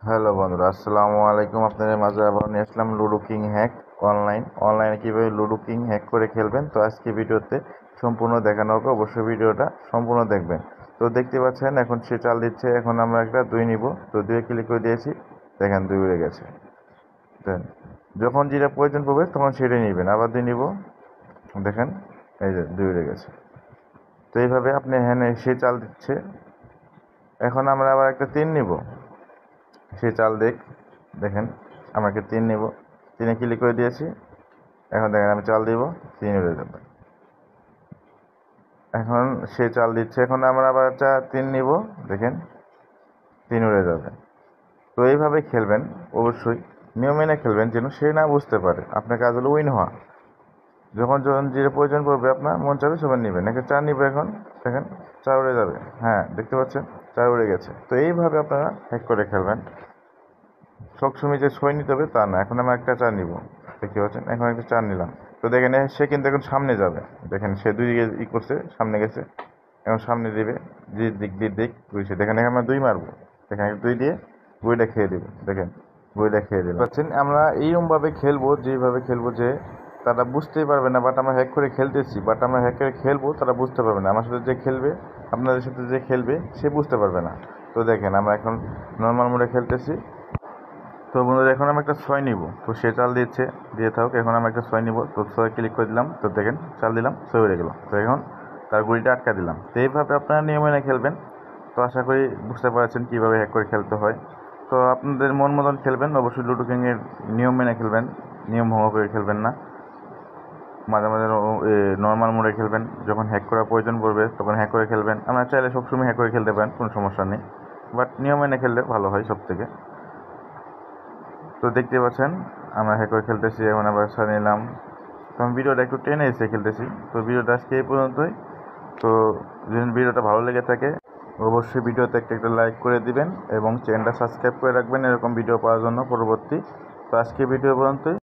Hello বন্ধুরা, আসসালামু আলাইকুম। আপনাদের মাঝে আবার নিয়ে আসলাম লুডো কিং হ্যাক। অনলাইনে কীভাবে লুডো কিং হ্যাক করে খেলবেন, তো আজকে ভিডিওতে সম্পূর্ণ দেখানো হবে। অবশ্যই ভিডিওটা সম্পূর্ণ দেখবেন। তো দেখতে পাচ্ছেন এখন সে চাল দিচ্ছে, এখন আমরা একটা 2 নিব। তো 2 ক্লিক করে দিয়েছি, দেখেন 2 উড়ে গেছে। দেন যখন যেটা প্রয়োজন পড়বে তখন সেটাই নেবেন। আবার 2 নিব, দেখেন এই যে 2 উড়ে গেছে। তো এইভাবে আপনি হ্যাঁ সে চাল দিচ্ছে। এখন আমরা আবার একটা 3 নিব, সে চাল দেখেন আমাকে 3 নেব, 3-এ ক্লিক করে দিয়েছি। এখন দেখেন আমি চাল দিব, 3 উড়ে যাবে। এখন সে চাল দিচ্ছে, এখন আমরা আবার 3 নিব, দেখেন 3 উড়ে যাবে। তো এইভাবে খেলবেন, অবশ্যই নিয়ম মেনে খেলবেন, যেন সে না বুঝতে পারে। আপনার কাজ হলো উইন হওয়া। যখন যখন যে প্রয়োজন পড়বে আপনার মন চাবে সবার নেবেন। একটা 4 নিব, এখন দেখেন 4 উড়ে যাবে। হ্যাঁ, দেখতে পাচ্ছেন 4 উড়ে গেছে। তো এইভাবে আপনারা হ্যাক করে খেলবেন। সবসময় যে 6 নিতে হবে তা না। এখন আমরা একটা 4 নিব, দেখতে পাচ্ছেন এখন একটা 4 নিলাম। তো দেখেন সে কিন্তু এখন সামনে যাবে। দেখেন সে 2 দিকে করছে, সামনে গেছে। এখন সামনে দিবে, দিক বুঝছে। দেখেন এখানে আমরা 2 মারবো, দেখেন 2 দিয়ে বইটা খেয়ে দিব। দেখেন বইটা খেয়ে দিলাম। পাচ্ছেন আমরা এইরকমভাবে খেলবো, যেভাবে খেলবো যে তারা বুঝতেই পারবে না। বাট আমরা হ্যাক করে খেলতেছি, বাট আমরা হ্যাক করে খেলবো, তারা বুঝতে পারবে না। আমার সাথে যে খেলবে, আপনাদের সাথে যে খেলবে, সে বুঝতে পারবে না। তো দেখেন আমরা এখন নর্মাল মোডে খেলতেছি। তো বন্ধুরা এখন আমি একটা 6 নিব। তো সে চাল দিচ্ছে, দিয়ে থাকুক। এখন আমি একটা 6 নিব, তো 6 ক্লিক করে দিলাম। তো দেখেন চাল দিলাম, 6 হয়ে গেল। তো এখন তার গুলিটা আটকা দিলাম। তো এইভাবে আপনারা নিয়ম মেনে খেলবেন। তো আশা করি বুঝতে পারছেন কীভাবে হ্যাক করে খেলতে হয়। তো আপনাদের মন মতন খেলবেন, অবশ্যই লুডো কিংয়ের নিয়ম মেনে খেলবেন, নিয়ম ভঙ্গ করে খেলবেন না। মাঝে মাঝে নর্মাল মোডে খেলবেন। যখন হ্যাক করার প্রয়োজন পড়বে তখন হ্যাক করে খেলবেন। আপনারা চাইলে সবসময় হ্যাক করে খেলতে পারেন, কোনো সমস্যা নেই। বাট নিয়ম মেনে খেললে ভালো হয় সব থেকে। তো দেখতে পাচ্ছেন আমরা হ্যাক করে খেলতেছি। এখন আবার সার নিলাম। তো আমি ভিডিওটা একটু টেনে এসে খেলতেছি। তো ভিডিওটা আজকে এই পর্যন্তই। তো যদি ভিডিওটা ভালো লেগে থাকে অবশ্যই ভিডিওতে একটা লাইক করে দিবেন এবং চ্যানেলটা সাবস্ক্রাইব করে রাখবেন এরকম ভিডিও পাওয়ার জন্য পরবর্তী। তো আজকে ভিডিও পর্যন্তই।